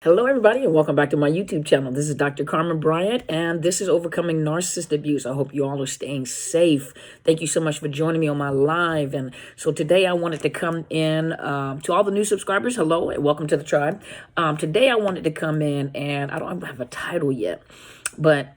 Hello, everybody, and welcome back to my YouTube channel. This is Dr. Carmen Bryant, and this is Overcoming Narcissist Abuse. I hope you all are staying safe. Thank you so much for joining me on my live. And so today I wanted to come in to all the new subscribers. Hello, and welcome to the tribe. Today I wanted to come in, and I don't have a title yet, but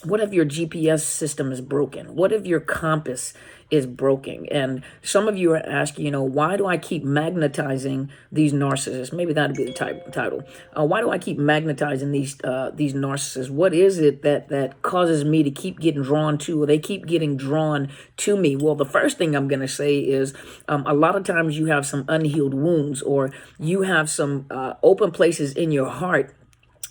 what if your GPS system is broken? What if your compass is broken? And some of you are asking, why do I keep magnetizing these narcissists? Maybe that'd be the title. Why do I keep magnetizing these narcissists? What is it that causes me to keep getting drawn to, or they keep getting drawn to me? Well, the first thing I'm going to say is a lot of times you have some unhealed wounds, or you have some open places in your heart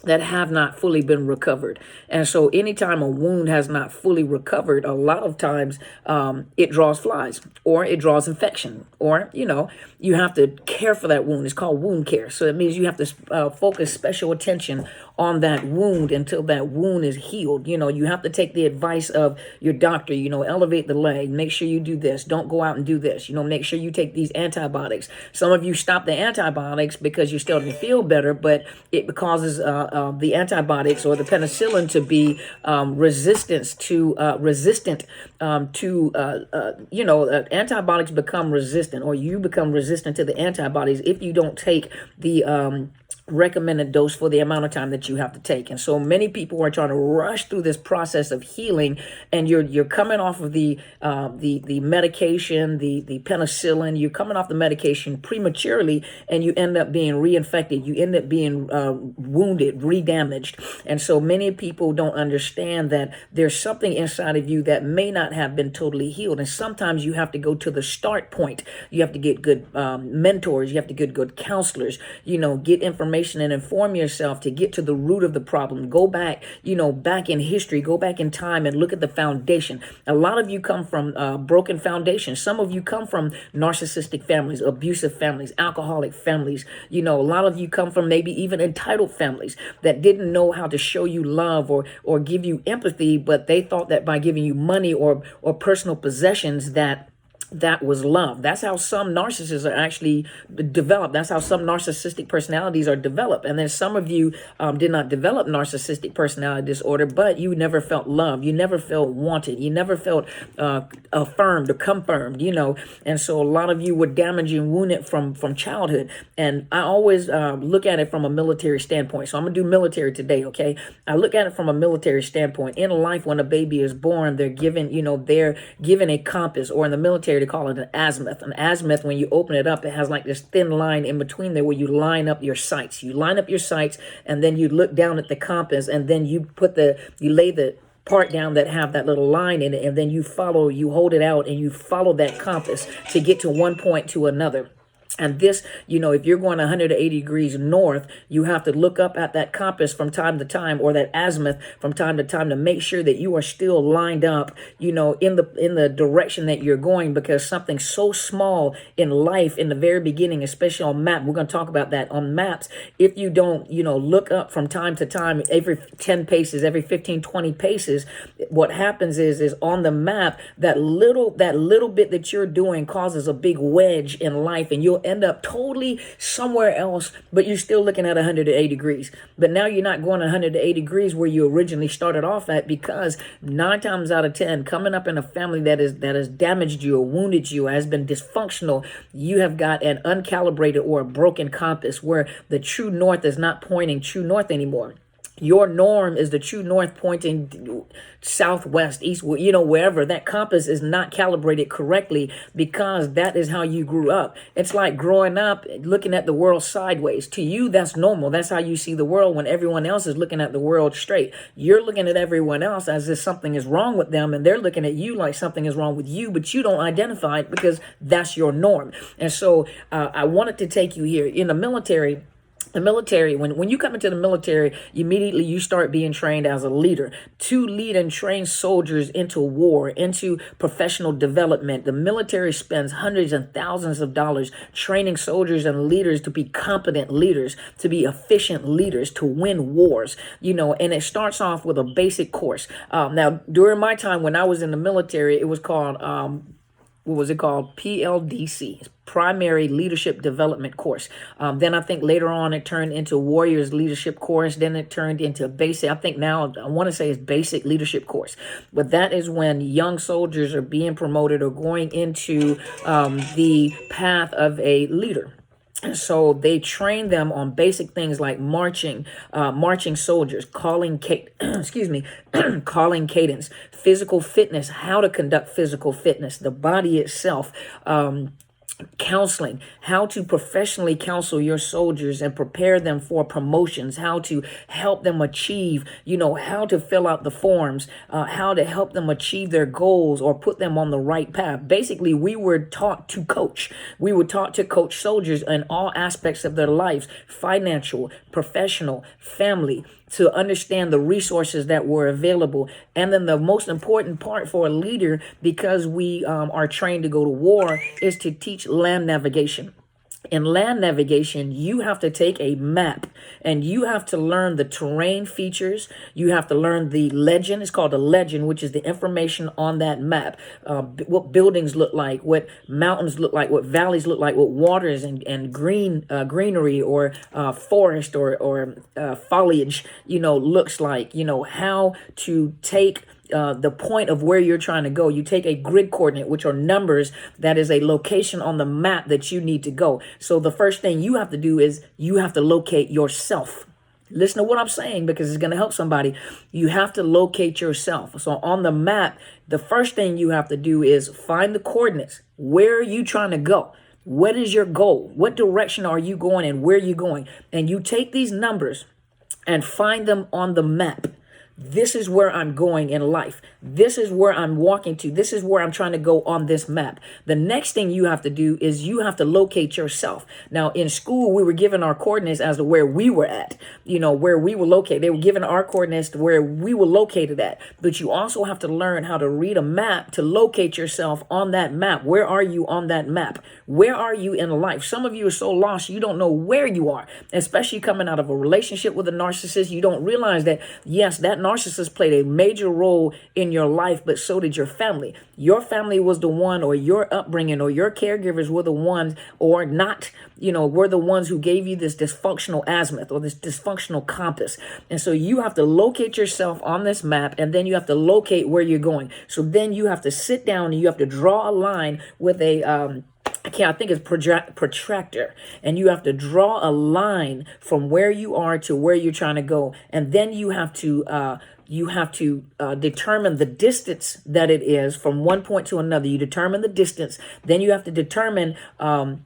that have not fully been recovered. And so anytime a wound has not fully recovered, a lot of times it draws flies, or it draws infection, or, you have to care for that wound. It's called wound care. So it means you have to focus special attention on that wound until that wound is healed. You have to take the advice of your doctor, elevate the leg, make sure you do this, don't go out and do this, make sure you take these antibiotics. Some of you stop the antibiotics because you're starting to feel better, but it causes the antibiotics or the penicillin to be resistant to antibiotics become resistant, or you become resistant to the antibodies if you don't take the recommended dose for the amount of time that you have to take. And so many people are trying to rush through this process of healing, and you're coming off of the medication, the penicillin. You're coming off the medication prematurely, and you end up being reinfected. You end up being wounded, redamaged. And so many people don't understand that there's something inside of you that may not have been totally healed. And sometimes you have to go to the start point. You have to get good mentors. You have to get good counselors. Get information and inform yourself to get to the root of the problem. Go back, back in history, go back in time and look at the foundation. A lot of you come from broken foundations. Some of you come from narcissistic families, abusive families, alcoholic families. A lot of you come from maybe even entitled families that didn't know how to show you love or give you empathy, but they thought that by giving you money or personal possessions that was love. That's how some narcissists are actually developed. That's how some narcissistic personalities are developed. And then some of you did not develop narcissistic personality disorder, but you never felt love. You never felt wanted. You never felt affirmed or confirmed, And so a lot of you were damaged and wounded from childhood. And I always look at it from a military standpoint. So I'm going to do military today, okay? I look at it from a military standpoint. In life, when a baby is born, they're given a compass, or in the military, they call it an azimuth. An azimuth, when you open it up, it has like this thin line in between there where you line up your sights. You line up your sights, and then you look down at the compass, and then you lay the part down that have that little line in it, and then you hold it out, and you follow that compass to get to one point to another. And this, if you're going 180 degrees north, you have to look up at that compass from time to time, or that azimuth from time to time, to make sure that you are still lined up, in the direction that you're going, because something so small in life in the very beginning, especially on map, we're going to talk about that on maps. If you don't, look up from time to time, every 10 paces, every 15, 20 paces, what happens is on the map, that little bit that you're doing causes a big wedge in life, and you'll end up totally somewhere else, but you're still looking at 180 degrees. But now you're not going 180 degrees where you originally started off at, because 9 times out of 10, coming up in a family that has damaged you or wounded you, has been dysfunctional, you have got an uncalibrated or a broken compass where the true north is not pointing true north anymore. Your norm is the true north, pointing southwest, east, wherever. That compass is not calibrated correctly, because that is how you grew up. It's like growing up looking at the world sideways. To you, that's normal. That's how you see the world, when everyone else is looking at the world straight. You're looking at everyone else as if something is wrong with them, and they're looking at you like something is wrong with you, but you don't identify it because that's your norm. And so I wanted to take you here. In the military, when you come into the military, immediately you start being trained as a leader to lead and train soldiers into war, into professional development. The military spends hundreds and thousands of dollars training soldiers and leaders to be competent leaders, to be efficient leaders, to win wars, and it starts off with a basic course. Now, during my time when I was in the military, it was called what was it called? PLDC, Primary Leadership Development Course. Then I think later on it turned into Warriors Leadership Course. Then it turned into basic. I think now I want to say it's Basic Leadership Course. But that is when young soldiers are being promoted or going into the path of a leader. So they train them on basic things like marching soldiers, calling calling cadence, physical fitness, how to conduct physical fitness, the body itself, counseling, how to professionally counsel your soldiers and prepare them for promotions, how to help them achieve, how to fill out the forms, how to help them achieve their goals or put them on the right path. Basically, we were taught to coach. We were taught to coach soldiers in all aspects of their lives, financial, professional, family, to understand the resources that were available. And then the most important part for a leader, because we are trained to go to war, is to teach land navigation. In land navigation, you have to take a map and you have to learn the terrain features. You have to learn the legend. It's called a legend, which is the information on that map. What buildings look like, what mountains look like, what valleys look like, what waters and greenery or forest or foliage, looks like, how to take the point of where you're trying to go. You take a grid coordinate, which are numbers, that is a location on the map that you need to go. So the first thing you have to do is you have to locate yourself. Listen to what I'm saying, because it's going to help somebody. You have to locate yourself. So on the map, the first thing you have to do is find the coordinates. Where are you trying to go? What is your goal? What direction are you going and where are you going? And you take these numbers and find them on the map. This is where I'm going in life. This is where I'm walking to. This is where I'm trying to go on this map. The next thing you have to do is you have to locate yourself. Now, in school, we were given our coordinates as to where we were at, where we were located. They were given our coordinates to where we were located at. But you also have to learn how to read a map to locate yourself on that map. Where are you on that map? Where are you in life? Some of you are so lost, you don't know where you are, especially coming out of a relationship with a narcissist. You don't realize that, yes, that narcissist played a major role in your life, but so did your family. Your family was the one, or your upbringing or your caregivers were the ones, or not, were the ones who gave you this dysfunctional azimuth or this dysfunctional compass. And so you have to locate yourself on this map, and then you have to locate where you're going. So then you have to sit down and you have to draw a line with a, I think it's protractor, and you have to draw a line from where you are to where you're trying to go, and then you have to determine the distance that it is from one point to another. You determine the distance, then you have to determine. I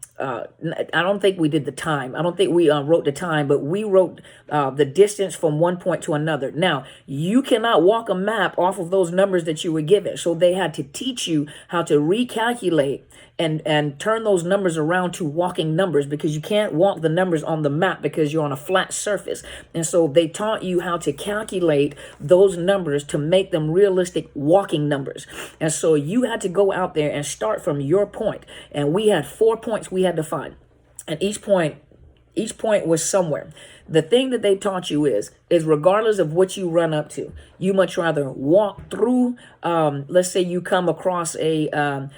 don't think we did the time. I don't think we wrote the time, but we wrote the distance from one point to another. Now, you cannot walk a map off of those numbers that you were given, so they had to teach you how to recalculate and turn those numbers around to walking numbers, because you can't walk the numbers on the map because you're on a flat surface. And so they taught you how to calculate those numbers to make them realistic walking numbers. And so you had to go out there and start from your point. And we had 4 points we had to find. And each point was somewhere. The thing that they taught you is regardless of what you run up to, you much rather walk through, let's say you come across a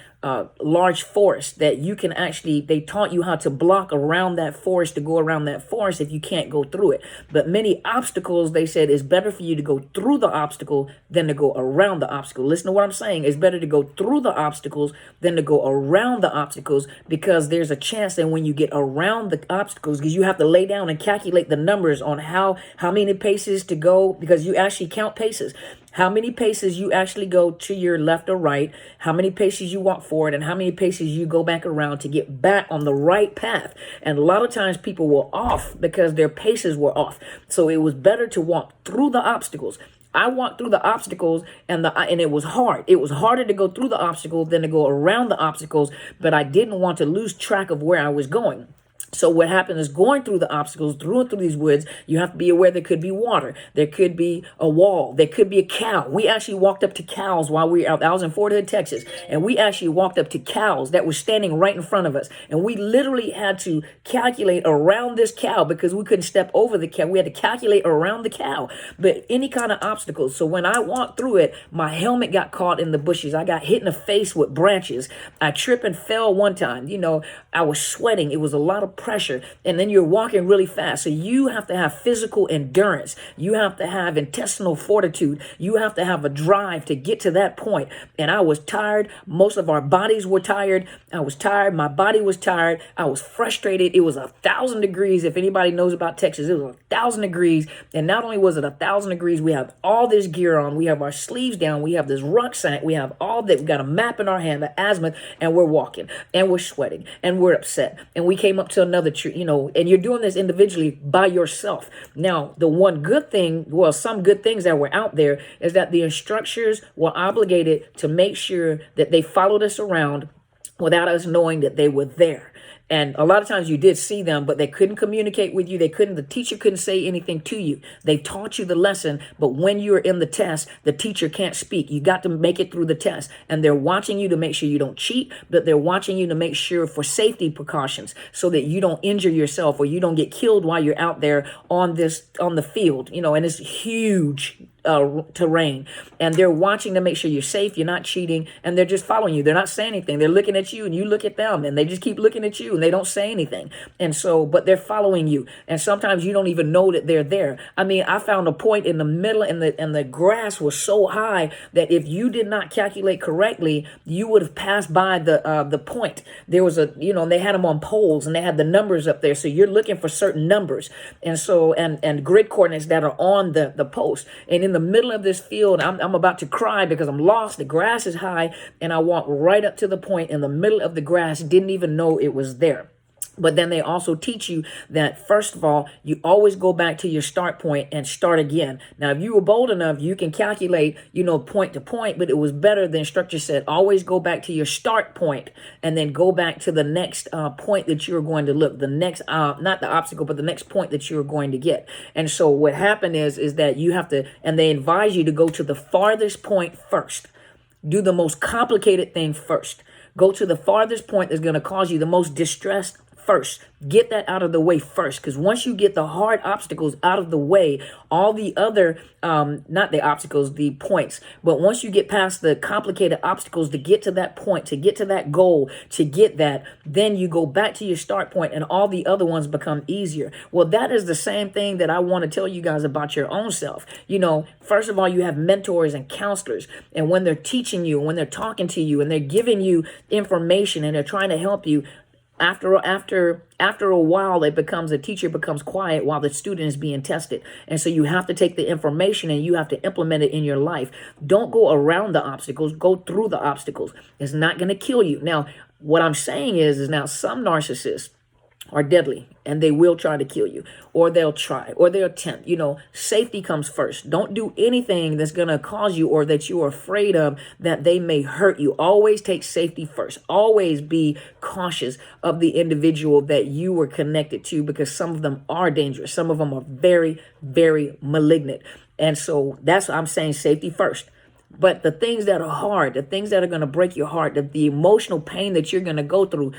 large forest that you can actually, they taught you how to block around that forest, to go around that forest if you can't go through it. But many obstacles, they said, it's better for you to go through the obstacle than to go around the obstacle. Listen to what I'm saying. It's better to go through the obstacles than to go around the obstacles, because there's a chance that when you get around the obstacles, because you have to lay down and calculate the numbers on how many paces to go, because you actually count paces. How many paces you actually go to your left or right, how many paces you walk forward, and how many paces you go back around to get back on the right path. And a lot of times people were off because their paces were off. So it was better to walk through the obstacles. I walked through the obstacles and it was hard. It was harder to go through the obstacles than to go around the obstacles, but I didn't want to lose track of where I was going. So what happened is going through the obstacles, through and through these woods, you have to be aware there could be water. There could be a wall. There could be a cow. We actually walked up to cows while we were out. I was in Fort Hood, Texas, and we actually walked up to cows that were standing right in front of us. And we literally had to calculate around this cow because we couldn't step over the cow. We had to calculate around the cow. But any kind of obstacles. So when I walked through it, my helmet got caught in the bushes. I got hit in the face with branches. I tripped and fell one time. I was sweating. It was a lot of pressure, and then you're walking really fast. So you have to have physical endurance. You have to have intestinal fortitude. You have to have a drive to get to that point. And I was tired. Most of our bodies were tired. I was tired. My body was tired. I was frustrated. It was 1,000 degrees. If anybody knows about Texas, it was 1,000 degrees. And not only was it 1,000 degrees, we have all this gear on. We have our sleeves down. We have this rucksack. We have all that. We got a map in our hand, the azimuth, and we're walking and we're sweating and we're upset. And we came up to another tree, and you're doing this individually by yourself. Now, the one good thing, some good things that were out there is that the instructors were obligated to make sure that they followed us around without us knowing that they were there. And a lot of times you did see them, but they couldn't communicate with you. The teacher couldn't say anything to you. They taught you the lesson, but when you're in the test, the teacher can't speak. You got to make it through the test. And they're watching you to make sure you don't cheat, but they're watching you to make sure for safety precautions so that you don't injure yourself or you don't get killed while you're out there on the field, and it's huge terrain, and they're watching to make sure you're safe, you're not cheating, and they're just following you. They're not saying anything. They're looking at you and you look at them, and they just keep looking at you and they don't say anything. And so, but they're following you, and sometimes you don't even know that they're there. I mean, I found a point in the middle, and the grass was so high that if you did not calculate correctly, you would have passed by the point. There was they had them on poles and they had the numbers up there, so you're looking for certain numbers, and so and grid coordinates that are on the post. And in the middle of this field, I'm about to cry because I'm lost. The grass is high, and I walked right up to the point in the middle of the grass, didn't even know it was there. But then they also teach you that, first of all, you always go back to your start point and start again. Now, if you were bold enough, you can calculate, point to point, but it was better. The instructor said, always go back to your start point and then go back to the next point that you're going to look, the next, not the obstacle, but the next point that you're going to get. And so what happened is that you have to, and they advise you to go to the farthest point first. Do the most complicated thing first. Go to the farthest point that's going to cause you the most distress first. Get that out of the way first, because once you get the hard obstacles out of the way, all the other, not the obstacles, the points, but once you get past the complicated obstacles to get to that point, to get to that goal, to get that, then you go back to your start point and all the other ones become easier. Well, that is the same thing that I want to tell you guys about your own self. First of all, you have mentors and counselors, and when they're teaching you, when they're talking to you, and they're giving you information and they're trying to help you, after a while, the teacher becomes quiet while the student is being tested. And so you have to take the information and you have to implement it in your life. Don't go around the obstacles, go through the obstacles. It's not going to kill you. Now, what I'm saying is now some narcissists are deadly and they will try to kill you, or they'll try, or they'll attempt. Safety comes first. Don't do anything that's going to cause you or that you are afraid of that they may hurt you. Always take safety first. Always be cautious of the individual that you were connected to, because some of them are dangerous. Some of them are very, very malignant. And so that's what I'm saying, safety first. But the things that are hard, the things that are going to break your heart, the emotional pain that you're going to go through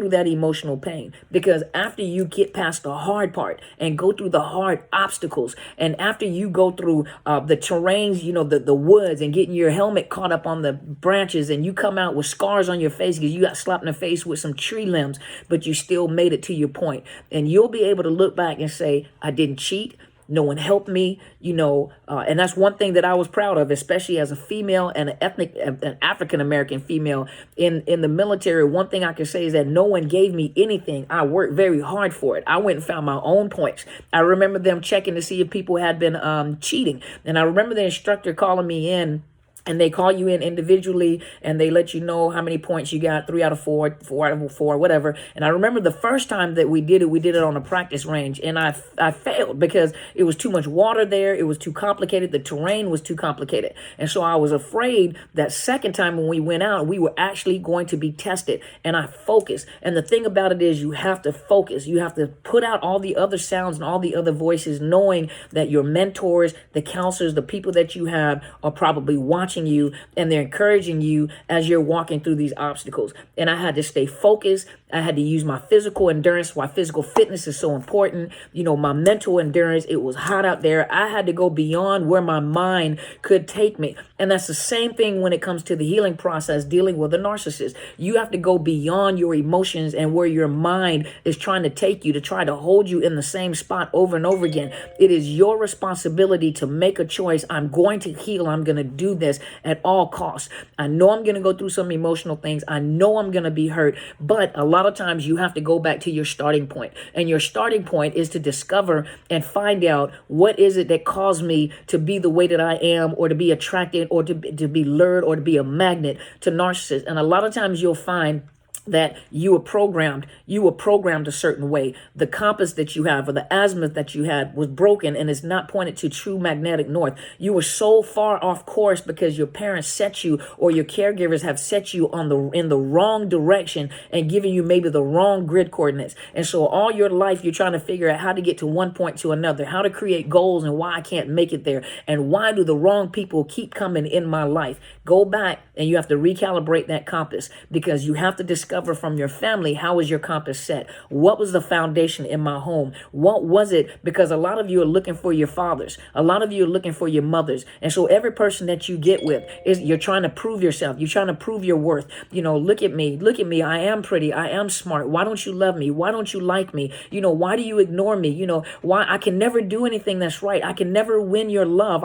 that emotional pain. Because after you get past the hard part and go through the hard obstacles, and after you go through the terrains, the woods, and getting your helmet caught up on the branches, and you come out with scars on your face because you got slapped in the face with some tree limbs, but you still made it to your point. And you'll be able to look back and say, I didn't cheat. No one helped me, and that's one thing that I was proud of, especially as a female and an African-American female in the military. One thing I can say is that no one gave me anything. I worked very hard for it. I went and found my own points. I remember them checking to see if people had been cheating. And I remember the instructor calling me in and they call you in individually and they let you know how many points you got, 3 out of 4, 4 out of 4, whatever. And I remember the first time that we did it on a practice range, and I failed because it was too much water there. It was too complicated. The terrain was too complicated. And so I was afraid that second time when we went out, we were actually going to be tested, and I focused. And the thing about it is you have to focus. You have to put out all the other sounds and all the other voices, knowing that your mentors, the counselors, the people that you have are probably watching you, and they're encouraging you as you're walking through these obstacles. And I had to stay focused. I had to use my physical endurance. Why physical fitness is so important. My mental endurance. It was hot out there. I had to go beyond where my mind could take me. And that's the same thing when it comes to the healing process, dealing with a narcissist. You have to go beyond your emotions and where your mind is trying to take you, to try to hold you in the same spot over and over again. It is your responsibility to make a choice. I'm going to heal. I'm going to do this at all costs. I know I'm going to go through some emotional things. I know I'm going to be hurt, but a lot of times you have to go back to your starting point. And your starting point is to discover and find out what is it that caused me to be the way that I am, or to be attracted, or to be lured, or to be a magnet to narcissists. And a lot of times you'll find that you were programmed a certain way. The compass that you have, or the azimuth that you had, was broken and is not pointed to true magnetic north. You were so far off course because your parents set you, or your caregivers have set you in the wrong direction and giving you maybe the wrong grid coordinates. And so all your life you're trying to figure out how to get to one point to another, how to create goals, and why I can't make it there, and why do the wrong people keep coming in my life. Go back and you have to recalibrate that compass, because you have to discover from your family, how is your compass set? What was the foundation in my home? What was it? Because a lot of you are looking for your fathers. A lot of you are looking for your mothers. And so every person that you get with, you're trying to prove yourself. You're trying to prove your worth. Look at me. Look at me. I am pretty. I am smart. Why don't you love me? Why don't you like me? Why do you ignore me? Why I can never do anything that's right. I can never win your love.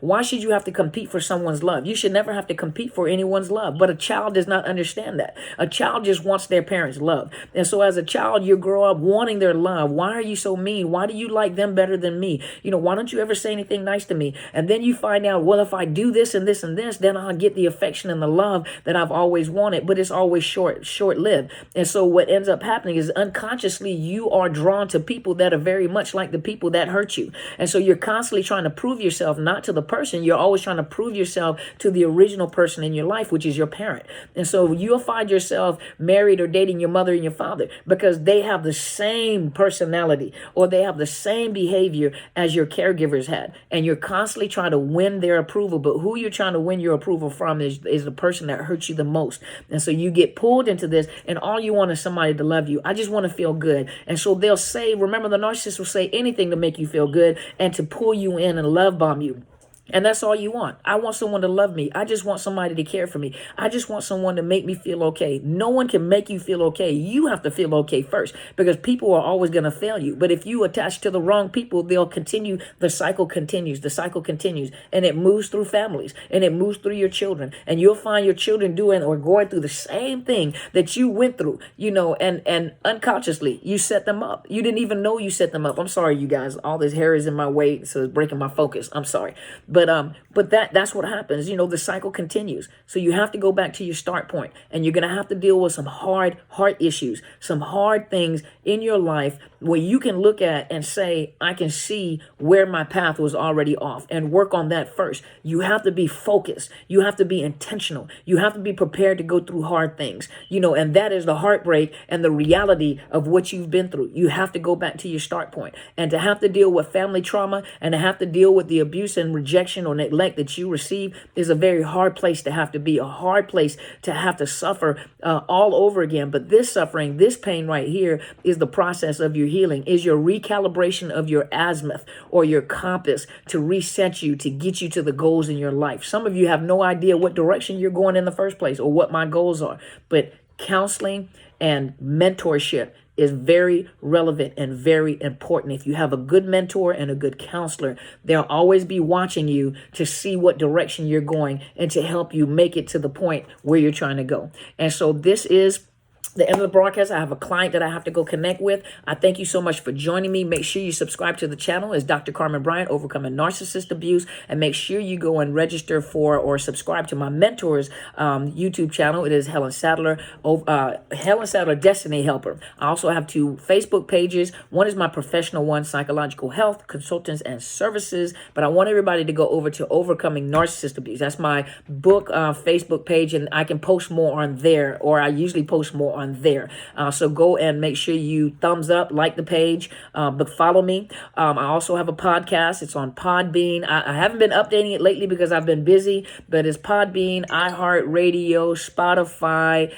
Why should you have to compete for someone's love? You should never have to compete for anyone's love. But a child does not understand that. A child just wants their parents' love. And so as a child, you grow up wanting their love. Why are you so mean? Why do you like them better than me? Why don't you ever say anything nice to me? And then you find out, well, if I do this and this and this, then I'll get the affection and the love that I've always wanted. But it's always short-lived. And so what ends up happening is unconsciously you are drawn to people that are very much like the people that hurt you. And so you're constantly trying to prove yourself, not to the person. You're always trying to prove yourself to the original person in your life, which is your parent. And so you'll find yourself married or dating your mother and your father because they have the same personality, or they have the same behavior as your caregivers had. And you're constantly trying to win their approval. But who you're trying to win your approval from is the person that hurts you the most. And so you get pulled into this, and all you want is somebody to love you. I just want to feel good. And so they'll say, remember, the narcissist will say anything to make you feel good and to pull you in and love bomb you. And that's all you want. I want someone to love me. I just want somebody to care for me. I just want someone to make me feel okay. No one can make you feel okay. You have to feel okay first, because people are always going to fail you. But if you attach to the wrong people, they'll continue. The cycle continues. The cycle continues. And it moves through families, and it moves through your children. And you'll find your children doing or going through the same thing that you went through, and unconsciously you set them up. You didn't even know you set them up. I'm sorry, you guys. All this hair is in my way, so it's breaking my focus. I'm sorry. But that's what happens. The cycle continues. So you have to go back to your start point, and you're going to have to deal with some hard heart issues, some hard things in your life where you can look at and say, I can see where my path was already off, and work on that first. You have to be focused. You have to be intentional. You have to be prepared to go through hard things, and that is the heartbreak and the reality of what you've been through. You have to go back to your start point, and to have to deal with family trauma, and to have to deal with the abuse and rejection or neglect that you receive is a very hard place to have to be, a hard place to have to suffer all over again. But this suffering, this pain right here is the process of your healing, is your recalibration of your azimuth or your compass to reset you, to get you to the goals in your life. Some of you have no idea what direction you're going in the first place or what my goals are, but counseling and mentorship is very relevant and very important. If you have a good mentor and a good counselor, they'll always be watching you to see what direction you're going and to help you make it to the point where you're trying to go. And so this is the end of the broadcast, I have a client that I have to go connect with. I thank you so much for joining me. Make sure you subscribe to the channel. It's Dr. Carmen Bryant, Overcoming Narcissist Abuse. And make sure you go and register for or subscribe to my mentor's YouTube channel. It is Helen Sadler, Helen Sadler Destiny Helper. I also have 2 Facebook pages. One is my professional one, Psychological Health, Consultants and Services. But I want everybody to go over to Overcoming Narcissist Abuse. That's my book Facebook page, and I can post more on there, or I usually post more on there. So go and make sure you thumbs up, like the page, but follow me. I also have a podcast. It's on Podbean. I haven't been updating it lately because I've been busy, but it's Podbean, iHeartRadio, Spotify,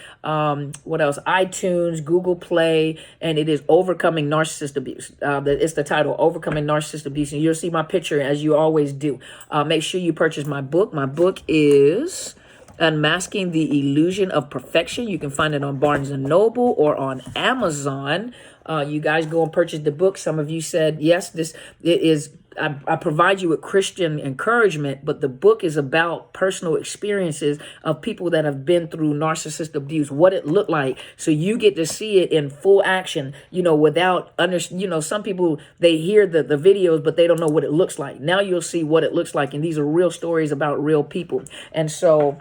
what else? iTunes, Google Play, and it is Overcoming Narcissist Abuse. It's the title, Overcoming Narcissist Abuse, and you'll see my picture as you always do. Make sure you purchase my book. My book is Unmasking the Illusion of Perfection. You can find it on Barnes & Noble or on Amazon. You guys go and purchase the book. Some of you said, yes, I provide you with Christian encouragement, but the book is about personal experiences of people that have been through narcissist abuse, what it looked like. So you get to see it in full action, without, some people, they hear the videos, but they don't know what it looks like. Now you'll see what it looks like. And these are real stories about real people. And so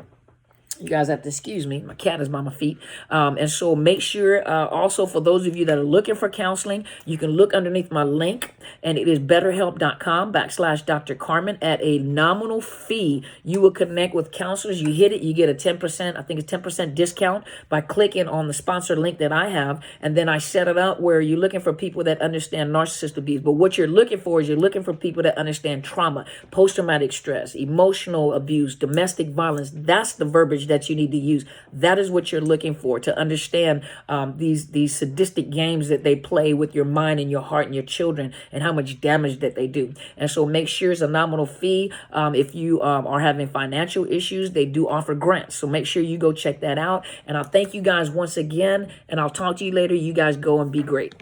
you guys have to excuse me. My cat is by my feet. And so make sure, also for those of you that are looking for counseling, you can look underneath my link, and it is betterhelp.com/Dr. Carmen. At a nominal fee, you will connect with counselors. You hit it, you get a 10%, I think it's 10% discount by clicking on the sponsored link that I have. And then I set it up where you're looking for people that understand narcissist abuse. But what you're looking for is you're looking for people that understand trauma, post-traumatic stress, emotional abuse, domestic violence. That's the verbiage that you need to use. That is what you're looking for, to understand these sadistic games that they play with your mind and your heart and your children, and how much damage that they do. And so make sure it's a nominal fee. If you are having financial issues, they do offer grants. So make sure you go check that out. And I'll thank you guys once again, and I'll talk to you later. You guys go and be great.